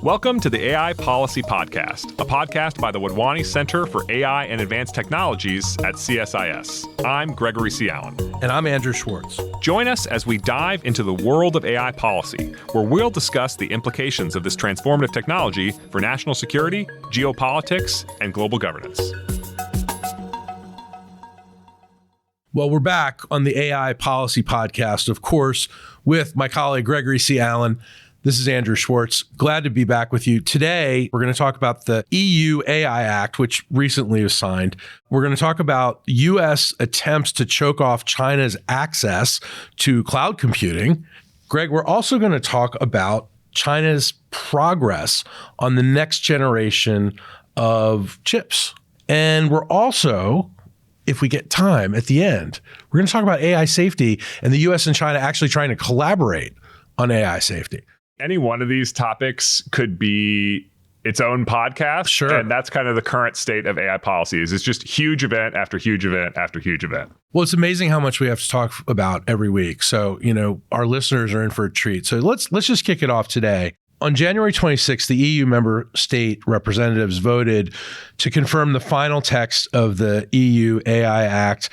Welcome to the AI Policy Podcast, a podcast by the Wadhwani Center for AI and Advanced Technologies at CSIS. I'm Gregory C. Allen. And I'm Andrew Schwartz. Join us as we dive into the world of AI policy, where we'll discuss the implications of this transformative technology for national security, geopolitics, and global governance. Well, we're back on the AI Policy Podcast, of course, with my colleague Gregory C. Allen. This is Andrew Schwartz. Glad to be back with you. Today, we're going to talk about the EU AI Act, which recently was signed. We're going to talk about U.S. attempts to choke off China's access to cloud computing. Greg, we're also going to talk about China's progress on the next generation of chips. And we're also, if we get time at the end, we're going to talk about AI safety and the U.S. and China actually trying to collaborate on AI safety. Any one of these topics could be its own podcast. Sure. And that's kind of the current state of AI policies. It's just huge event after huge event after huge event. Well, it's amazing how much we have to talk about every week. So, our listeners are in for a treat. So let's just kick it off today. On January 26th, the EU member state representatives voted to confirm the final text of the EU AI Act.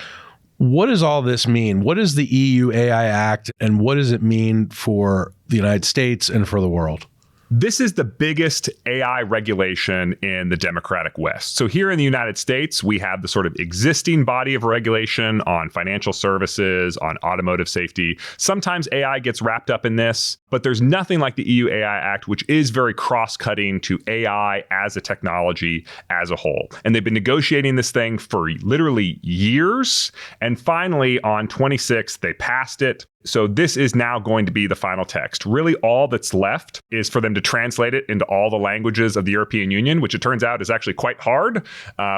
What does all this mean? What is the EU AI Act, and what does it mean for the United States and for the world? This is the biggest AI regulation in the democratic West. So here in the United States, we have the sort of existing body of regulation on financial services, on automotive safety. Sometimes AI gets wrapped up in this, but there's nothing like the EU AI Act, which is very cross-cutting to AI as a technology as a whole. And they've been negotiating this thing for literally years. And finally, on 26th, they passed it. So this is now going to be the final text. Really, all that's left is for them to translate it into all the languages of the European Union, which it turns out is actually quite hard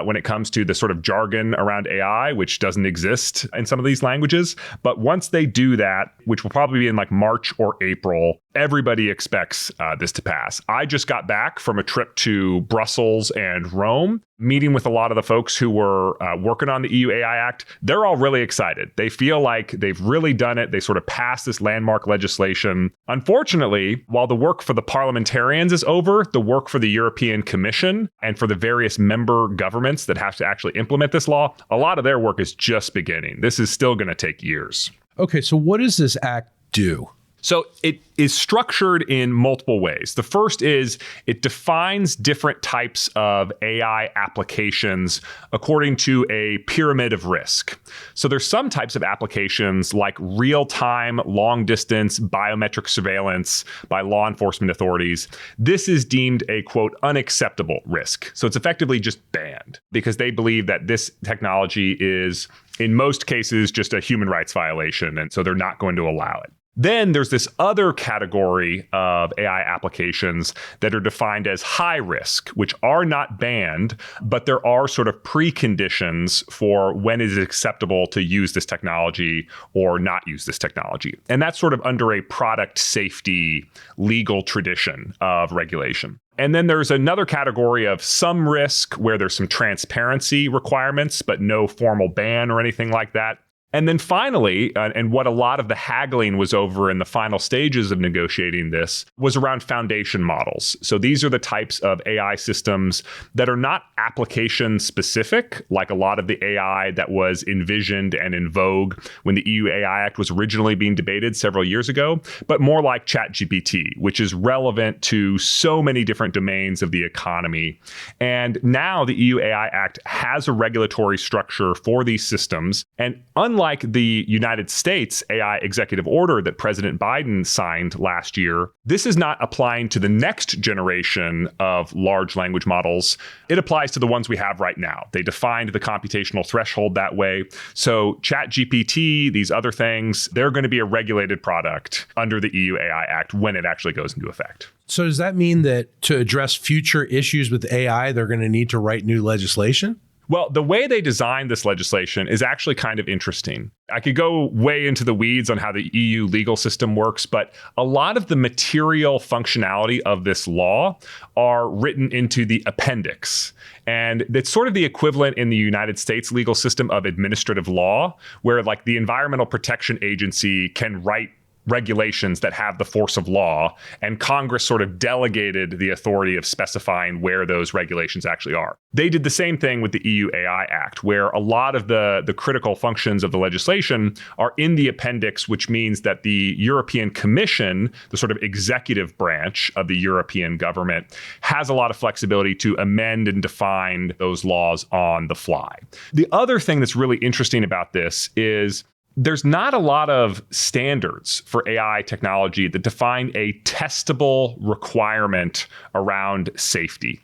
when it comes to the sort of jargon around AI, which doesn't exist in some of these languages. But once they do that, which will probably be in like March or April, everybody expects this to pass. I just got back from a trip to Brussels and Rome, meeting with a lot of the folks who were working on the EU AI Act. They're all really excited. They feel like they've really done it. They sort of passed this landmark legislation. Unfortunately, while the work for the parliamentarians is over, the work for the European Commission and for the various member governments that have to actually implement this law, a lot of their work is just beginning. This is still going to take years. Okay, so what does this act do? So it is structured in multiple ways. The first is it defines different types of AI applications according to a pyramid of risk. So there's some types of applications like real-time, long-distance biometric surveillance by law enforcement authorities. This is deemed a, quote, unacceptable risk. So it's effectively just banned because they believe that this technology is, in most cases, just a human rights violation, and so they're not going to allow it. Then there's this other category of AI applications that are defined as high risk, which are not banned, but there are sort of preconditions for when it is acceptable to use this technology or not use this technology. And that's sort of under a product safety legal tradition of regulation. And then there's another category of some risk where there's some transparency requirements, but no formal ban or anything like that. And then finally, and what a lot of the haggling was over in the final stages of negotiating this, was around foundation models. So these are the types of AI systems that are not application specific, like a lot of the AI that was envisioned and in vogue when the EU AI Act was originally being debated several years ago, but more like ChatGPT, which is relevant to so many different domains of the economy. And now the EU AI Act has a regulatory structure for these systems. And unlike the United States AI executive order that President Biden signed last year, this is not applying to the next generation of large language models. It applies to the ones we have right now. They defined the computational threshold that way. So ChatGPT, these other things, they're going to be a regulated product under the EU AI Act when it actually goes into effect. So does that mean that to address future issues with AI, they're going to need to write new legislation? Well, the way they designed this legislation is actually kind of interesting. I could go way into the weeds on how the EU legal system works, but a lot of the material functionality of this law are written into the appendix. And it's sort of the equivalent in the United States legal system of administrative law, where like the Environmental Protection Agency can write regulations that have the force of law, and Congress sort of delegated the authority of specifying where those regulations actually are. They did the same thing with the EU AI Act, where a lot of the critical functions of the legislation are in the appendix, which means that the European Commission, the sort of executive branch of the European government, has a lot of flexibility to amend and define those laws on the fly. The other thing that's really interesting about this is there's not a lot of standards for AI technology that define a testable requirement around safety.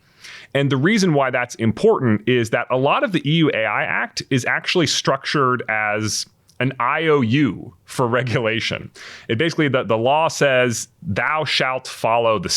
And the reason why that's important is that a lot of the EU AI Act is actually structured as an IOU for regulation. It basically, the law says, thou shalt follow the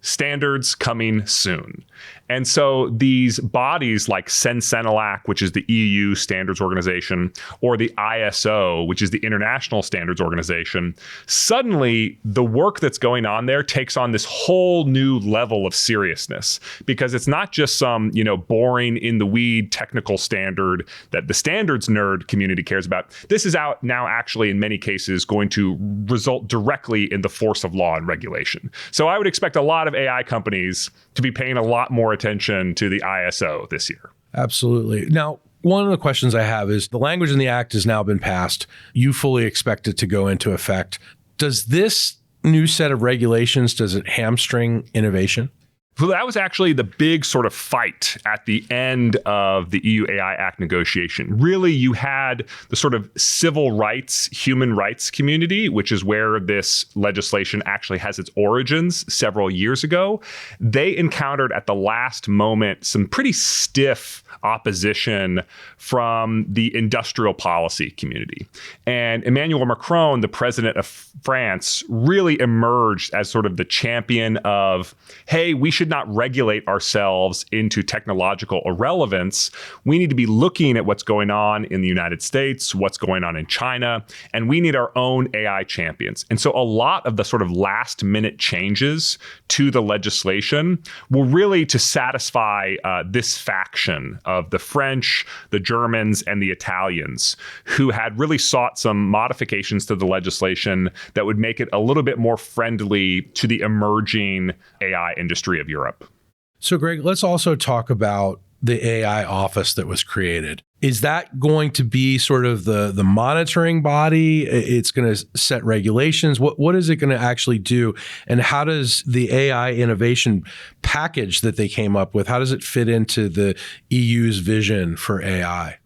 standards coming soon. And so these bodies like CENCENELAC, which is the EU standards organization, or the ISO, which is the International Standards Organization, suddenly the work that's going on there takes on this whole new level of seriousness, because it's not just some, boring in the weed technical standard that the standards nerd community cares about. This is out now actually in many cases going to result directly in the force of law and regulation. So I would expect a lot of AI companies to be paying a lot more attention to the ISO this year. Absolutely. Now, one of the questions I have is the language in the act has now been passed. You fully expect it to go into effect. Does this new set of regulations, does it hamstring innovation? So that was actually the big sort of fight at the end of the EU AI Act negotiation. Really, you had the sort of civil rights, human rights community, which is where this legislation actually has its origins several years ago. They encountered at the last moment some pretty stiff opposition from the industrial policy community. And Emmanuel Macron, the president of France, really emerged as sort of the champion of, hey, we should not regulate ourselves into technological irrelevance. We need to be looking at what's going on in the United States, what's going on in China, and we need our own AI champions. And so a lot of the sort of last minute changes to the legislation were really to satisfy this faction of the French, the Germans, and the Italians, who had really sought some modifications to the legislation that would make it a little bit more friendly to the emerging AI industry of Europe. So, Greg, let's also talk about the AI office that was created. Is that going to be sort of the monitoring body? It's going to set regulations. What is it going to actually do? And how does the AI innovation package that they came up with, how does it fit into the EU's vision for AI?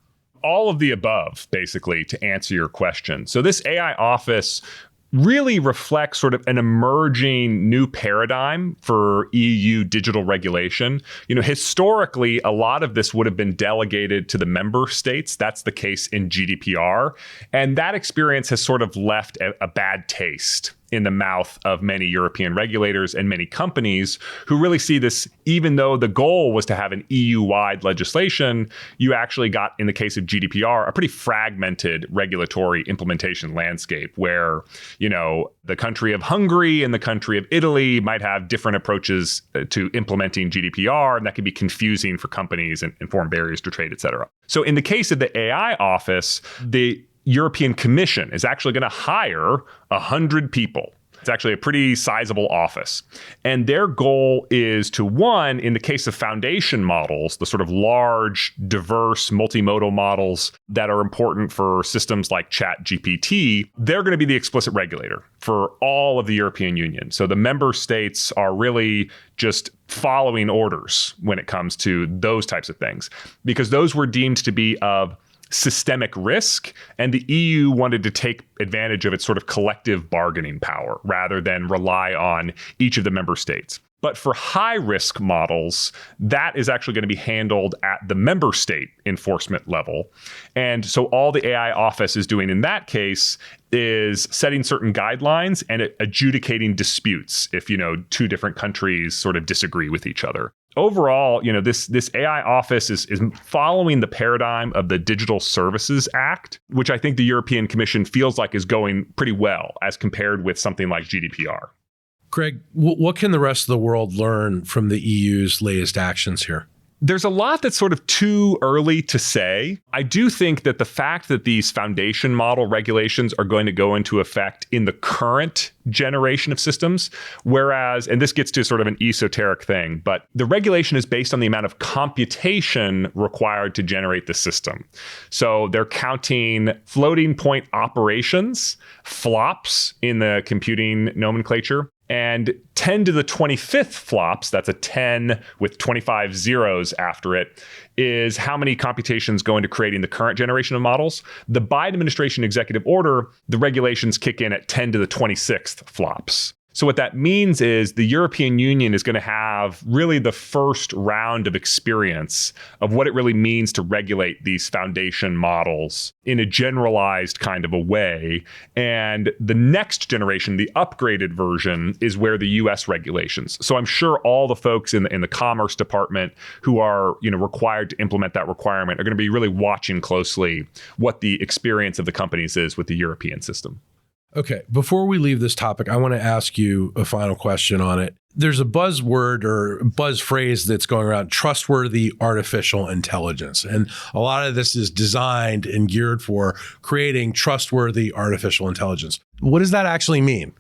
All of the above, basically, to answer your question. So this AI office really reflects sort of an emerging new paradigm for EU digital regulation. Historically, a lot of this would have been delegated to the member states. That's the case in GDPR. And that experience has sort of left a bad taste in the mouth of many European regulators and many companies who really see this, even though the goal was to have an EU-wide legislation, you actually got, in the case of GDPR, a pretty fragmented regulatory implementation landscape where, the country of Hungary and the country of Italy might have different approaches to implementing GDPR, and that can be confusing for companies and form barriers to trade, et cetera. So in the case of the AI office, the European Commission is actually going to hire 100 people. It's actually a pretty sizable office. And their goal is to, one, in the case of foundation models, the sort of large, diverse, multimodal models that are important for systems like ChatGPT, they're going to be the explicit regulator for all of the European Union. So the member states are really just following orders when it comes to those types of things, because those were deemed to be of systemic risk, and the EU wanted to take advantage of its sort of collective bargaining power rather than rely on each of the member states. But for high risk models, that is actually going to be handled at the member state enforcement level. And so all the AI office is doing in that case is setting certain guidelines and adjudicating disputes if, two different countries sort of disagree with each other. Overall, this AI office is following the paradigm of the Digital Services Act, which I think the European Commission feels like is going pretty well as compared with something like GDPR. Greg, what can the rest of the world learn from the EU's latest actions here? There's a lot that's sort of too early to say. I do think that the fact that these foundation model regulations are going to go into effect in the current generation of systems, whereas, and this gets to sort of an esoteric thing, but the regulation is based on the amount of computation required to generate the system. So they're counting floating point operations, flops in the computing nomenclature, and 10 to the 25th flops, that's a 10 with 25 zeros after it, is how many computations go into creating the current generation of models. The Biden administration executive order, the regulations kick in at 10 to the 26th flops. So what that means is the European Union is going to have really the first round of experience of what it really means to regulate these foundation models in a generalized kind of a way. And the next generation, the upgraded version, is where the U.S. regulations. So I'm sure all the folks in the Commerce Department who are required to implement that requirement are going to be really watching closely what the experience of the companies is with the European system. Okay, before we leave this topic, I want to ask you a final question on it. There's a buzzword or buzz phrase that's going around, trustworthy artificial intelligence. And a lot of this is designed and geared for creating trustworthy artificial intelligence. What does that actually mean?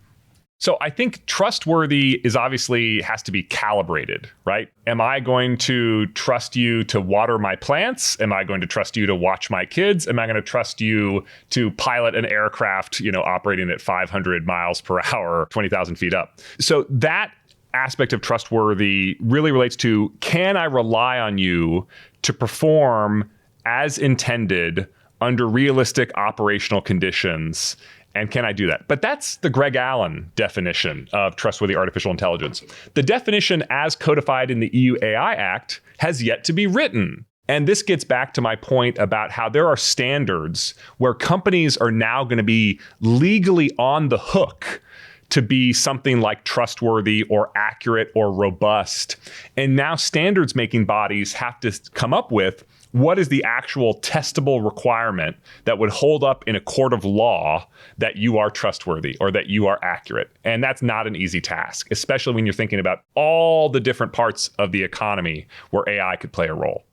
So I think trustworthy is obviously has to be calibrated, right? Am I going to trust you to water my plants? Am I going to trust you to watch my kids? Am I going to trust you to pilot an aircraft, operating at 500 miles per hour, 20,000 feet up? So that aspect of trustworthy really relates to, can I rely on you to perform as intended under realistic operational conditions? And can I do that? But that's the Greg Allen definition of trustworthy artificial intelligence. The definition as codified in the EU AI Act has yet to be written. And this gets back to my point about how there are standards where companies are now going to be legally on the hook to be something like trustworthy or accurate or robust. And now standards making bodies have to come up with what is the actual testable requirement that would hold up in a court of law that you are trustworthy or that you are accurate. And that's not an easy task, especially when you're thinking about all the different parts of the economy where AI could play a role.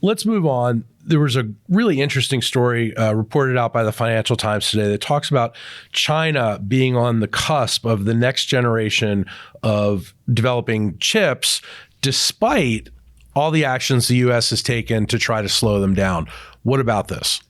Let's move on. There was a really interesting story reported out by the Financial Times today that talks about China being on the cusp of the next generation of developing chips, despite all the actions the U.S. has taken to try to slow them down. What about this?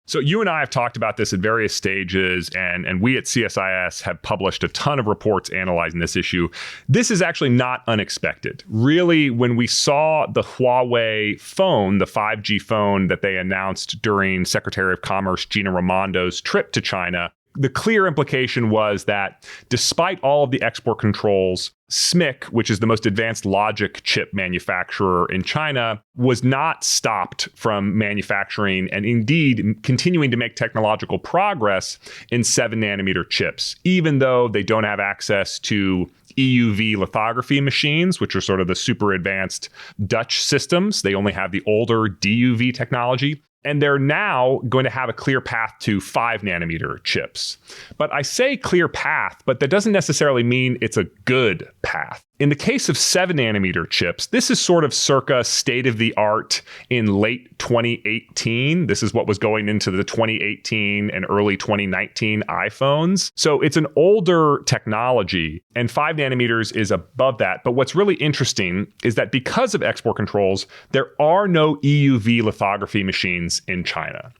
So you and I have talked about this at various stages, and we at CSIS have published a ton of reports analyzing this issue. This is actually not unexpected. Really, when we saw the Huawei phone, the 5G phone that they announced during Secretary of Commerce Gina Raimondo's trip to China, the clear implication was that despite all of the export controls, SMIC, which is the most advanced logic chip manufacturer in China, was not stopped from manufacturing and indeed continuing to make technological progress in 7-nanometer chips, even though they don't have access to EUV lithography machines, which are sort of the super advanced Dutch systems. They only have the older DUV technology. And they're now going to have a clear path to 5-nanometer chips. But I say clear path, but that doesn't necessarily mean it's a good path. In the case of 7-nanometer chips, this is sort of circa state of the art in late 2018. This is what was going into the 2018 and early 2019 iPhones. So it's an older technology, and 5 nanometers is above that. But what's really interesting is that because of export controls, there are no EUV lithography machines in China.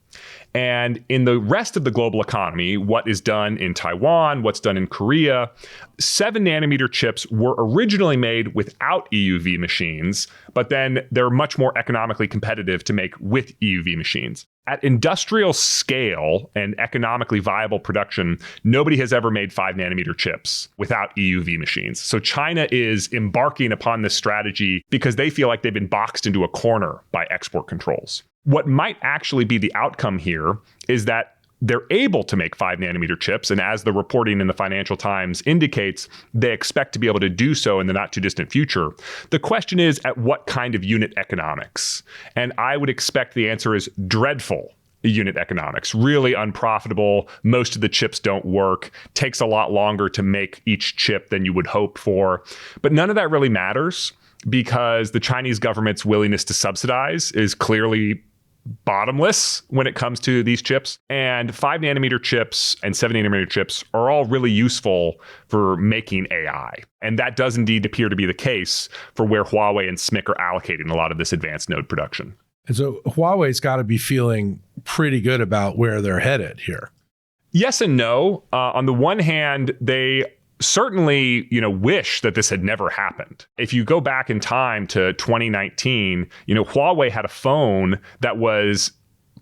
And in the rest of the global economy, what is done in Taiwan, what's done in Korea, 7-nanometer chips were originally made without EUV machines, but then they're much more economically competitive to make with EUV machines. At industrial scale and economically viable production, nobody has ever made 5-nanometer chips without EUV machines. So China is embarking upon this strategy because they feel like they've been boxed into a corner by export controls. What might actually be the outcome here is that they're able to make 5-nanometer chips. And as the reporting in the Financial Times indicates, they expect to be able to do so in the not too distant future. The question is, at what kind of unit economics? And I would expect the answer is dreadful unit economics, really unprofitable. Most of the chips don't work, takes a lot longer to make each chip than you would hope for. But none of that really matters. because the Chinese government's willingness to subsidize is clearly bottomless when it comes to these chips. And 5 nanometer chips and 7 nanometer chips are all really useful for making AI. And that does indeed appear to be the case for where Huawei and SMIC are allocating a lot of this advanced node production. And so Huawei's got to be feeling pretty good about where they're headed here. Yes and no. On the one hand, they certainly, wish that this had never happened. If you go back in time to 2019, Huawei had a phone that was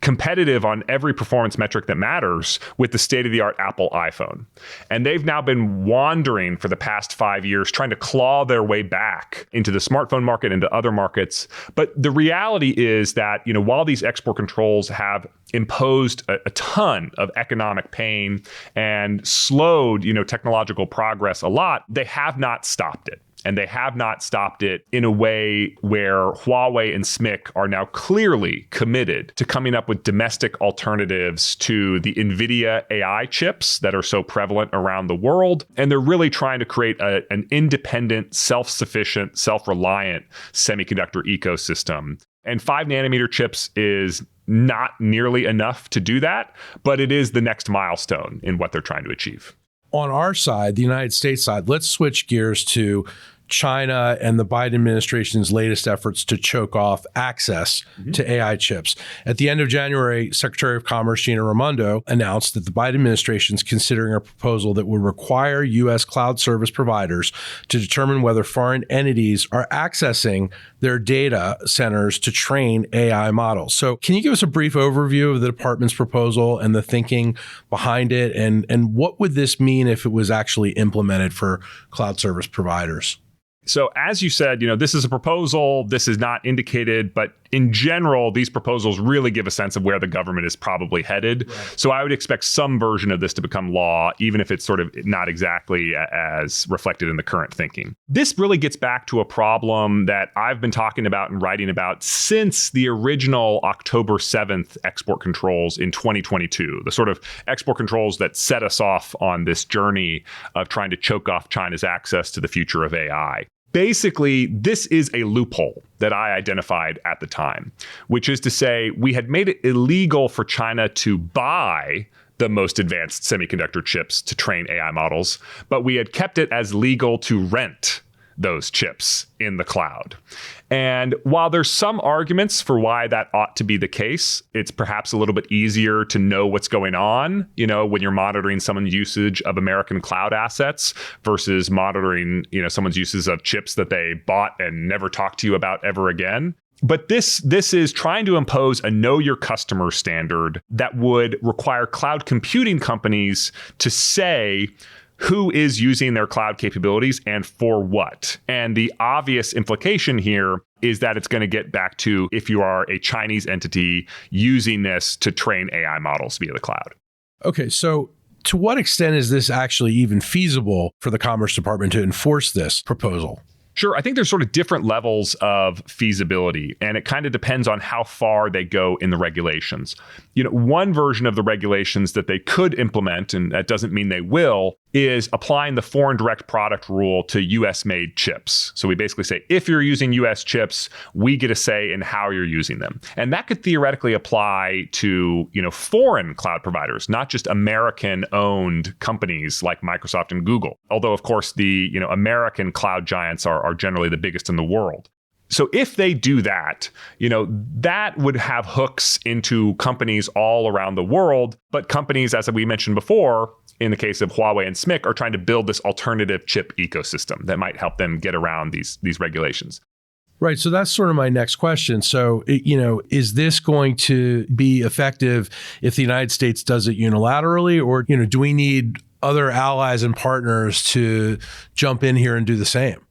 competitive on every performance metric that matters with the state-of-the-art Apple iPhone. And they've now been wandering for the past 5 years, trying to claw their way back into the smartphone market, into other markets. But the reality is that, while these export controls have imposed a ton of economic pain and slowed, technological progress a lot, they have not stopped it. And they have not stopped it in a way where Huawei and SMIC are now clearly committed to coming up with domestic alternatives to the NVIDIA AI chips that are so prevalent around the world. And they're really trying to create an independent, self-sufficient, self-reliant semiconductor ecosystem. And 5 nanometer chips is not nearly enough to do that, but it is the next milestone in what they're trying to achieve. On our side, the United States side, let's switch gears to China and the Biden administration's latest efforts to choke off access to AI chips. At the end of January, Secretary of Commerce Gina Raimondo announced that the Biden administration is considering a proposal that would require U.S. cloud service providers to determine whether foreign entities are accessing their data centers to train AI models. So can you give us a brief overview of the department's proposal and the thinking behind it? And what would this mean if it was actually implemented for cloud service providers? So as you said, this is a proposal. This is not indicated, but in general, these proposals really give a sense of where the government is probably headed. Right. So I would expect some version of this to become law, even if it's sort of not exactly as reflected in the current thinking. This really gets back to a problem that I've been talking about and writing about since the original October 7th export controls in 2022, the sort of export controls that set us off on this journey of trying to choke off China's access to the future of AI. Basically, this is a loophole that I identified at the time, which is to say we had made it illegal for China to buy the most advanced semiconductor chips to train AI models, but we had kept it as legal to rent those chips in the cloud. And while there's some arguments for why that ought to be the case, it's perhaps a little bit easier to know what's going on, when you're monitoring someone's usage of American cloud assets versus monitoring, someone's uses of chips that they bought and never talked to you about ever again. But this is trying to impose a know your customer standard that would require cloud computing companies to say who is using their cloud capabilities and for what. And the obvious implication here is that it's going to get back to if you are a Chinese entity using this to train AI models via the cloud. Okay, so to what extent is this actually even feasible for the Commerce Department to enforce this proposal? Sure. I think there's sort of different levels of feasibility, and it kind of depends on how far they go in the regulations. One version of the regulations that they could implement, and that doesn't mean they will, is applying the foreign direct product rule to U.S. made chips. So we basically say, if you're using U.S. chips, we get a say in how you're using them. And that could theoretically apply to, foreign cloud providers, not just American-owned companies like Microsoft and Google. Although, of course, the, American cloud giants are generally the biggest in the world. So if they do that, that would have hooks into companies all around the world. But companies, as we mentioned before, in the case of Huawei and SMIC, are trying to build this alternative chip ecosystem that might help them get around these regulations. Right. So that's sort of my next question. So, is this going to be effective if the United States does it unilaterally, or, do we need other allies and partners to jump in here and do the same?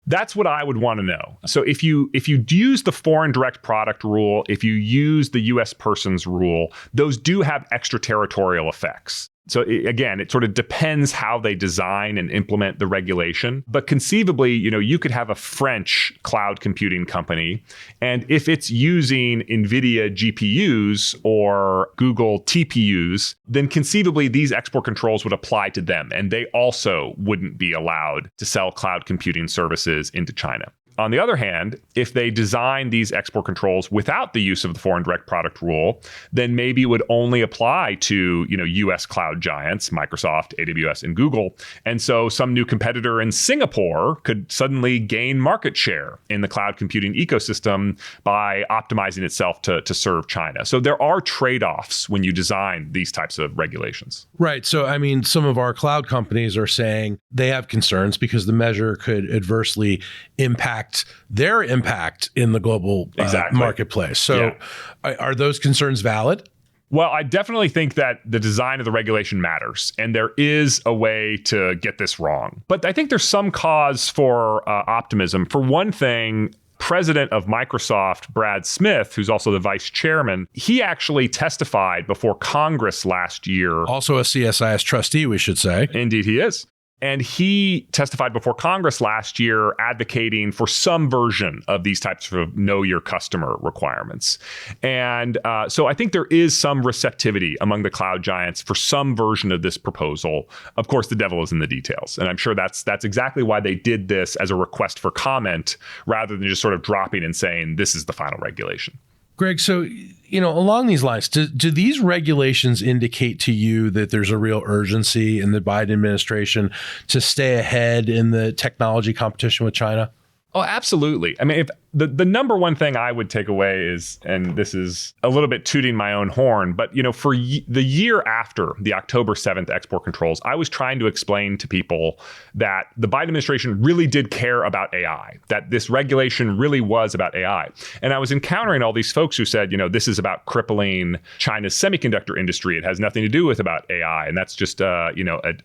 That's what I would want to know. So if you use the foreign direct product rule, if you use the U.S. persons rule, those do have extraterritorial effects. So again, it sort of depends how they design and implement the regulation. But conceivably, you could have a French cloud computing company, and if it's using NVIDIA GPUs or Google TPUs, then conceivably these export controls would apply to them, and they also wouldn't be allowed to sell cloud computing services into China. On the other hand, if they design these export controls without the use of the foreign direct product rule, then maybe it would only apply to, U.S. cloud giants, Microsoft, AWS, and Google. And so some new competitor in Singapore could suddenly gain market share in the cloud computing ecosystem by optimizing itself to serve China. So there are trade-offs when you design these types of regulations. Right. So, I mean, some of our cloud companies are saying they have concerns because the measure could adversely impact their impact in the global marketplace. So are those concerns valid? Well, I definitely think that the design of the regulation matters, and there is a way to get this wrong. But I think there's some cause for optimism. For one thing, president of Microsoft, Brad Smith, who's also the vice chairman, he actually testified before Congress last year. Also a CSIS trustee, we should say. Indeed, he is. And he testified before Congress last year advocating for some version of these types of know your customer requirements. And so I think there is some receptivity among the cloud giants for some version of this proposal. Of course, the devil is in the details. And I'm sure that's exactly why they did this as a request for comment rather than just sort of dropping and saying this is the final regulation. Greg, so, along these lines, do these regulations indicate to you that there's a real urgency in the Biden administration to stay ahead in the technology competition with China? Oh, absolutely. I mean, if the number one thing I would take away is, and this is a little bit tooting my own horn, but for the year after the October 7th export controls, I was trying to explain to people that the Biden administration really did care about AI, that this regulation really was about AI. And I was encountering all these folks who said, this is about crippling China's semiconductor industry. It has nothing to do with about AI, and that's just a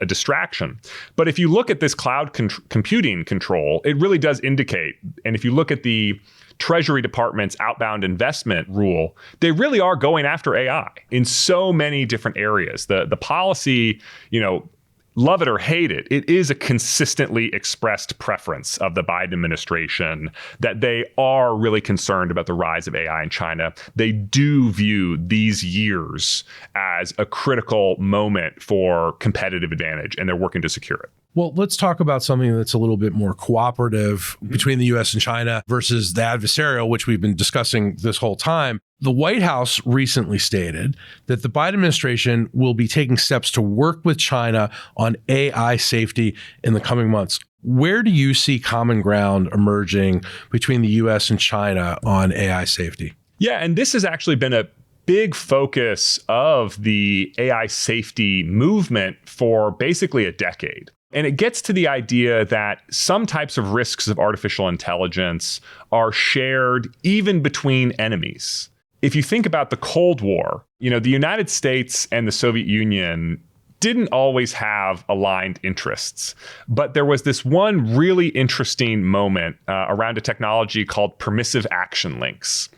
distraction. But if you look at this cloud computing control, it really does indicate, and if you look at the Treasury Department's outbound investment rule, they really are going after AI in so many different areas. The policy, love it or hate it, it is a consistently expressed preference of the Biden administration that they are really concerned about the rise of AI in China. They do view these years as a critical moment for competitive advantage, and they're working to secure it. Well, let's talk about something that's a little bit more cooperative between the U.S. and China versus the adversarial, which we've been discussing this whole time. The White House recently stated that the Biden administration will be taking steps to work with China on AI safety in the coming months. Where do you see common ground emerging between the U.S. and China on AI safety? Yeah, and this has actually been a big focus of the AI safety movement for basically a decade. And it gets to the idea that some types of risks of artificial intelligence are shared even between enemies. If you think about the Cold War, the United States and the Soviet Union didn't always have aligned interests. But there was this one really interesting moment around a technology called permissive action links.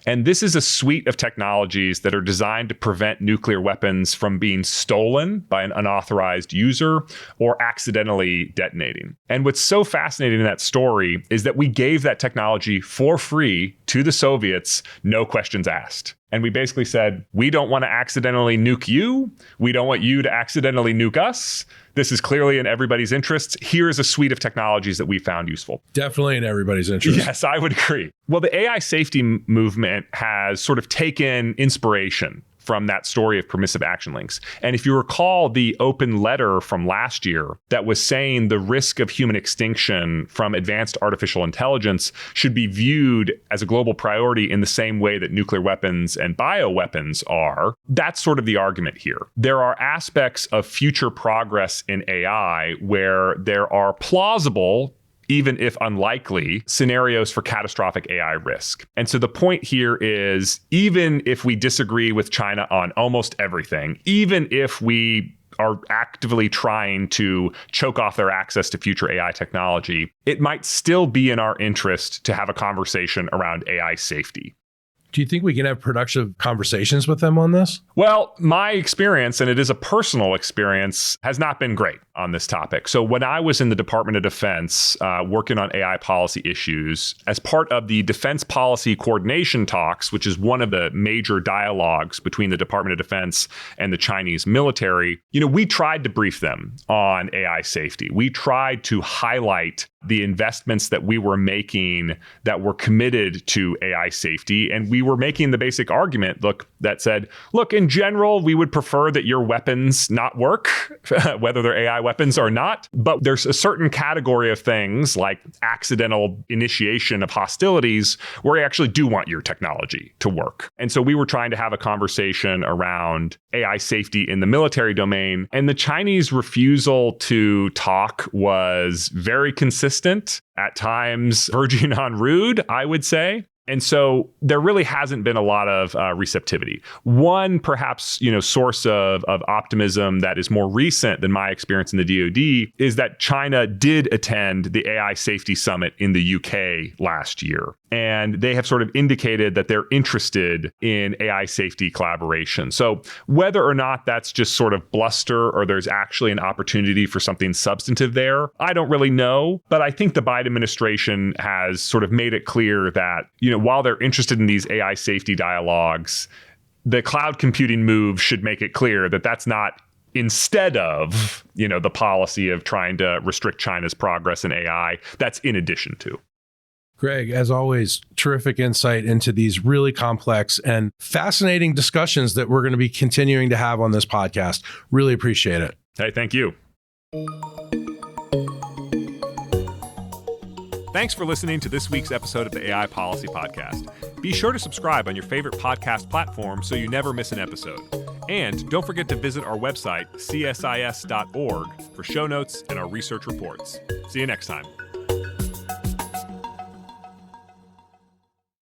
And this is a suite of technologies that are designed to prevent nuclear weapons from being stolen by an unauthorized user or accidentally detonating. And what's so fascinating in that story is that we gave that technology for free to the Soviets, no questions asked. And we basically said, we don't want to accidentally nuke you. We don't want you to accidentally nuke us. This is clearly in everybody's interests. Here is a suite of technologies that we found useful. Definitely in everybody's interest. Yes, I would agree. Well, the AI safety movement has sort of taken inspiration from that story of permissive action links. And if you recall the open letter from last year that was saying the risk of human extinction from advanced artificial intelligence should be viewed as a global priority in the same way that nuclear weapons and bioweapons are, that's sort of the argument here. There are aspects of future progress in AI where there are plausible, even if unlikely, scenarios for catastrophic AI risk. And so the point here is, even if we disagree with China on almost everything, even if we are actively trying to choke off their access to future AI technology, it might still be in our interest to have a conversation around AI safety. Do you think we can have productive conversations with them on this? Well, my experience, and it is a personal experience, has not been great on this topic. So when I was in the Department of Defense working on AI policy issues, as part of the Defense Policy Coordination Talks, which is one of the major dialogues between the Department of Defense and the Chinese military, we tried to brief them on AI safety. We tried to highlight the investments that we were making that were committed to AI safety. And we were making the basic argument, that said, in general, we would prefer that your weapons not work, whether they're AI weapons or not. But there's a certain category of things like accidental initiation of hostilities where I actually do want your technology to work. And so we were trying to have a conversation around AI safety in the military domain. And the Chinese refusal to talk was very consistent, at times verging on rude, I would say. And so there really hasn't been a lot of receptivity. One, perhaps, source of optimism that is more recent than my experience in the DoD is that China did attend the AI Safety Summit in the UK last year. And they have sort of indicated that they're interested in AI safety collaboration. So whether or not that's just sort of bluster or there's actually an opportunity for something substantive there, I don't really know. But I think the Biden administration has sort of made it clear that, while they're interested in these AI safety dialogues, the cloud computing move should make it clear that that's not instead of, the policy of trying to restrict China's progress in AI. That's in addition to. Greg, as always, terrific insight into these really complex and fascinating discussions that we're going to be continuing to have on this podcast. Really appreciate it. Hey, thank you. Thanks for listening to this week's episode of the AI Policy Podcast. Be sure to subscribe on your favorite podcast platform so you never miss an episode. And don't forget to visit our website, csis.org, for show notes and our research reports. See you next time.